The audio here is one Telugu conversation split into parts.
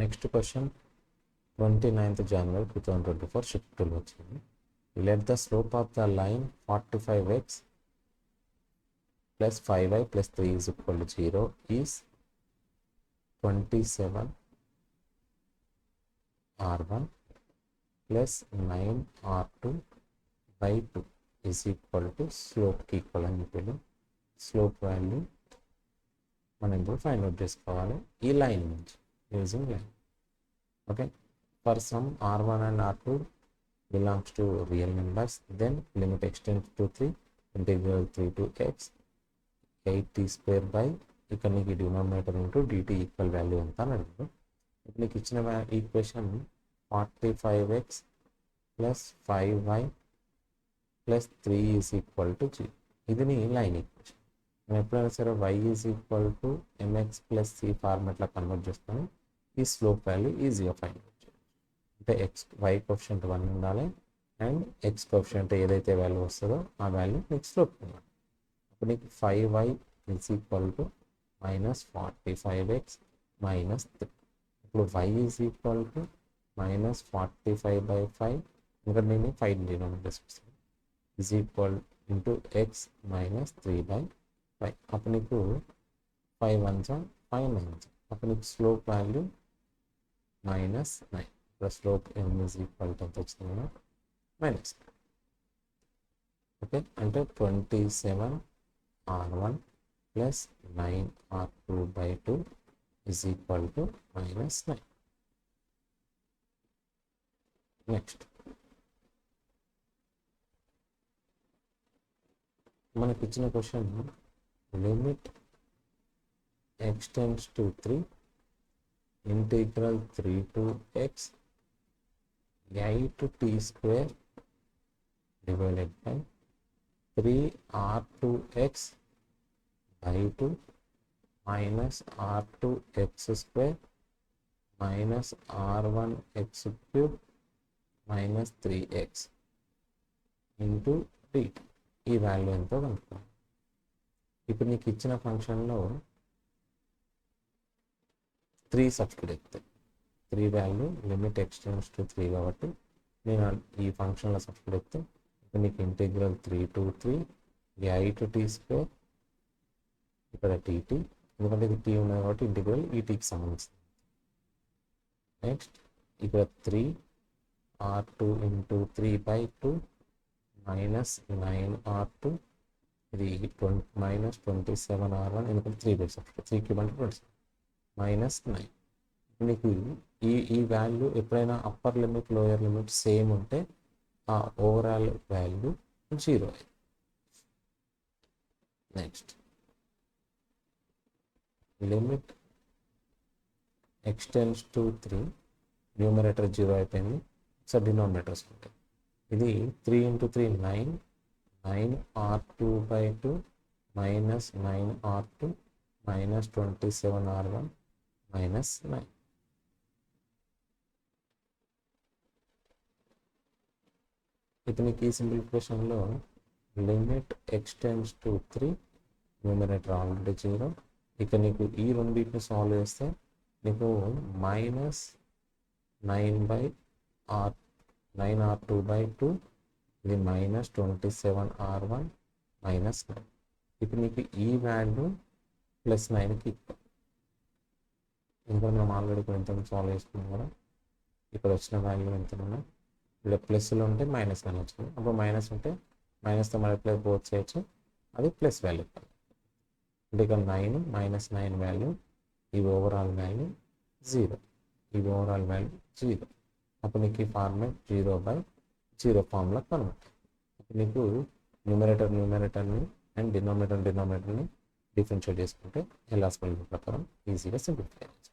Next question 29th January 2024 shift 12 వచ్చింది. Let the slope of the line 45x plus 5y plus 3 is equal to 0 is 27r1 plus 9r2 by 2 is equal to slope కి ఈక్వల్ అని చెప్పాను. స్లోప్ వాల్యూ మనం ఇప్పుడు ఫైండ్ అవుట్ చేసుకోవాలి ఈ లైన్ నుంచి using line. Okay, for some r1 and r2 belongs to real numbers, then limit extends to 3 integral 3 to x 8t square by ఇక్కడ నీకు denominator into dt equal value ఎంత అని అడుగుతాం. ఇప్పుడు నీకు ఇచ్చిన equation 45x plus 5y plus 3 is equal to 0. ఇది నీ లైన్ ఈక్వేషన్. మనం ఎప్పుడైనా సరే y is equal to mx plus c ఫార్మెట్లో కన్వర్ట్ చేస్తాను. ఈ స్లోప్ వాల్యూ ఈజీగా ఫైండ్ అవుట్ చేయాలి. అంటే y కోఎఫిషియంట్ 1 ఉండాలి అండ్ x కోఎఫిషియంట్ ఏదైతే వాల్యూ వస్తుందో ఆ వాల్యూ నీకు స్లోప్ ఉండాలి. అప్పుడు నీకు 5y is equal to minus 45x minus 3. ఇప్పుడు y is equal to minus 45/5, ఇంకా నేను 5 డినామినేటర్స్ వస్తాను, is equal into X minus 3/5. అప్పుడు నీకు 5 1 5 9, అప్పుడు నీకు స్లోప్ వాల్యూ -9. ఇప్పుడు slope m is equal to ఎంత వచ్చింది కదా, -9. ఓకే, అంటే 27r1 plus 9r2/2 is equal to -9. Next మనకి ఇచ్చిన question limit extends to 3 integral 3 to x 8t square divided by 3r2x by 2 minus r2x square minus r1x cube minus 3x into dt. ఈ వాల్యూ ఎంతో కనుక్కోవాలి. ఇప్పుడు నీకు ఇచ్చిన ఫంక్షన్లో 3 సబ్స్టిట్యూట్ అవుతాయి. 3 వాల్యూ లిమిట్ ఎక్స్టెండ్స్ టు 3 కాబట్టి నేను ఈ ఫంక్షన్లో సబ్స్టిట్యూట్ అయితే ఇప్పుడు నీకు ఇంటిగ్రల్ 3 to 3 8t square, ఇక్కడ tt, ఎందుకంటే ఇది t ఉన్నది కాబట్టి ఇంటిగ్రల్ ఈ టీకి సంబంధించింది. నెక్స్ట్ ఇక్కడ 3r2 into 3/2 మైనస్ 9r2, ఇది మైనస్ 27r1, ఎందుకంటే 3 బై సబ్స్టిట్యూట్ 3 క్యూబ్ అంటే 27 మైనస్ 9. నీకు ఈ వాల్యూ ఎప్పుడైనా upper limit lower limit same ఉంటే ఆ ఓవరాల్ వాల్యూ 0 అయింది. Next limit extends to 3, numerator 0 అయిపోయింది, సో డినామినేటర్స్ ఉంటాయి. ఇది 3 into 3 9, 9r2/2 minus 9r2 minus 27r1 minus 9. ఇప్పుడు నీకు ఈ సింప్లిఫికేషన్లో limit extends to 3, numerator already 0, ఇక నీకు ఈ రెండింటిని సాల్వ్ చేస్తే నీకు మైనస్ 9r2/2, ఇది మైనస్ 27r1 మైనస్ 9. ఇప్పుడు నీకు ఈ వాల్యూ ప్లస్ 9కి ఈక్వల్. ఇంకా మనం ఆల్రెడీ కొంచెం సాల్వ్ చేసుకున్నాం కదా, ఇక్కడ వచ్చిన వాల్యూ ఎంత ఉన్నా ఇక్కడ ప్లస్లో ఉంటే -9 వచ్చింది, అప్పుడు మైనస్ ఉంటే మైనస్తో మల్టిప్లై బోత్ చేయొచ్చు, అది ప్లస్ వాల్యూ. అంటే ఇక్కడ 9 -9 వాల్యూ, ఈ ఓవరాల్ వాల్యూ 0, ఈ ఓవరాల్ వాల్యూ 0. అప్పుడు నీకు ఈ ఫార్మేట్ 0/0 ఫార్ములా కన్వర్ట్. అప్పుడు నీకు న్యూమరేటర్ని అండ్ డినామినేటర్ని డిఫరెన్షియేట్ చేసుకుంటే ఎల్హాస్ ఫార్ములా ప్రకారం ఈజీగా సింప్లిఫై చేయొచ్చు.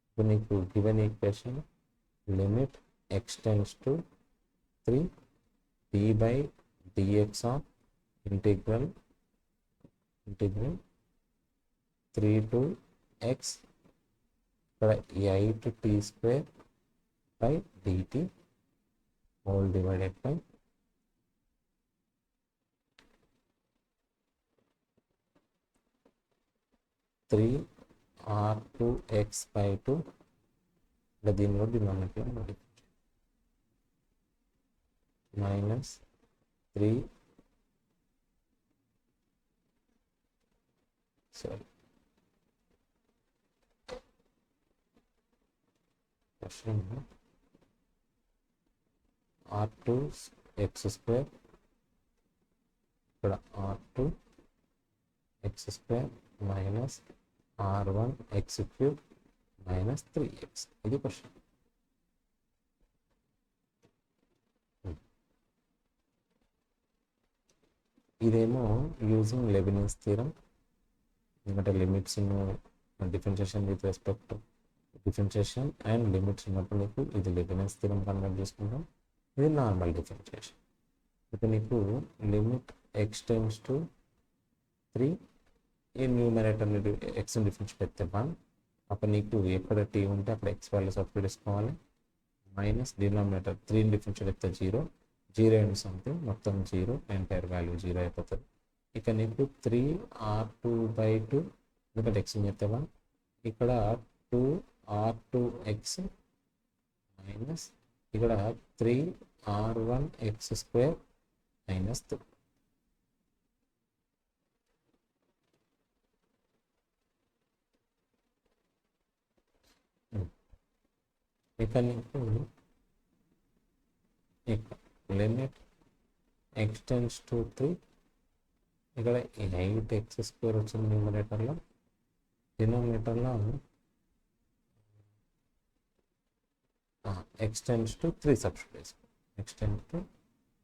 ఇప్పుడు నీకు given equation limit extends to 3 d/dx of integral 3 to x, ఇక్కడ 8t square by dt whole divided by 3r2x/2 దీనిలో denominator minus 3 sorry question r2 x square ఇక్కడ r2 x square minus r1 x cube minus 3x ఇది క్వశ్చన్. ఇదేమో యూజింగ్ లెబినిజ్ థీరం, ఎందుకంటే limits differentiation with respect differentiation and limits ఉన్నప్పుడు నీకు ఇది లెబినిజ్ థీరం కన్వర్ట్ చేసుకుంటాం, ఇది నార్మల్ డిఫరెన్షియేషన్. ఇప్పుడు నీకు లిమిట్ ఎక్స్ టెండ్స్ టు 3 ఈ న్యూమరేటర్ ఎక్స్ని డిఫరెన్షియేట్ పెడితే 1, అప్పుడు నీకు ఎక్కడ టీ ఉంటే అక్కడ ఎక్స్ వాల్యూ సబ్స్టిట్యూట్ చేసుకోవాలి. మైనస్ డినామినేటర్ 3 డిఫరెన్షియేట్ అయితే 0 అండ్ సంథింగ్ మొత్తం 0, ఎంటైర్ వాల్యూ 0 అయిపోతుంది. ఇక నీకు 3r2/2 ఎందుకంటే ఎక్స్ చెప్తే 1, ఇక్కడ 2r2x మైనస్ ఇక్కడ 3r1x² మైనస్ 2. ఇక నీకు లిమిట్ ఎక్స్ టెండ్స్ టు 3 ఇక్కడ 8x² వచ్చింది న్యూమరేటర్లో, డినామినేటర్లో ఎక్స్ టెండ్స్ టు 3 సబ్స్టిట్యూట్ చేసుకో, ఎక్స్ టెండ్స్ టు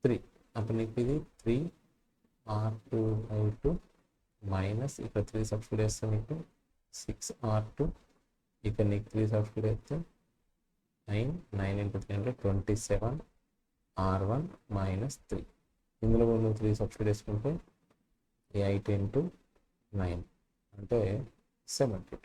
3, అప్పుడు నీకు ఇది 3r2/2 మైనస్ ఇక్కడ 3 సబ్స్టిట్యూట్ చేస్తే నీకు 6r2, ఇక్కడ నీకు 3 సబ్స్టిట్యూట్ అయితే 9 into 3 అంటే 27r1 మైనస్ 3, ఇందులో నువ్వు 3 సబ్స్టిట్యూట్ చేసుకుంటే 8 into 9 అంటే 72.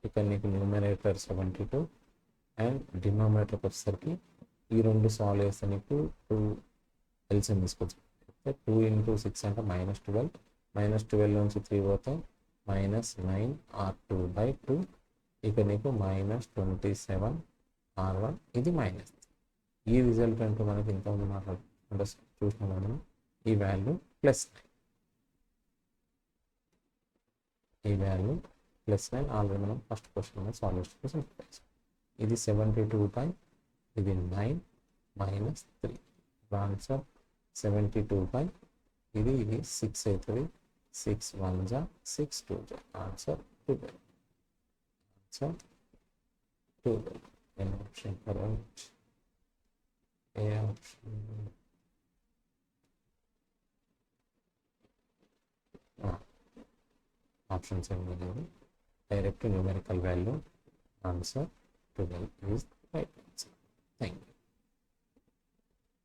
ఇక్కడ నీకు న్యూమరేటర్ 72 అండ్ డినామినేటర్కి వచ్చేసరికి ఈ రెండు సాల్వ్ చేస్తే నీకు 2 ఎల్సిఎం తీసుకోవచ్చు. 2 into 6 అంటే -12, -12 నుంచి 3 పోతే -9r2/2, ఇక నీకు -27r1, ఇది మైనస్. ఈ రిజల్ట్ అంటే మనకి ఇంతకుముందు మాట్లాడుకుంటే చూసినాం మనం, ఈ వాల్యూ +9, ఈ వాల్యూ +9 ఆల్రెడీ మనం ఫస్ట్ క్వశ్చన్ సాల్వ్ చేసిన ఇది 72/, ఇది 9 మైనస్ 3, ఆన్సర్ 72/, ఇది 6 అవుతుంది, 6 1 जा 6 2 जा answer 12, answer 12. An option correct. A option. Option 7 direct numerical value. Answer 12 is right answer. Thank you.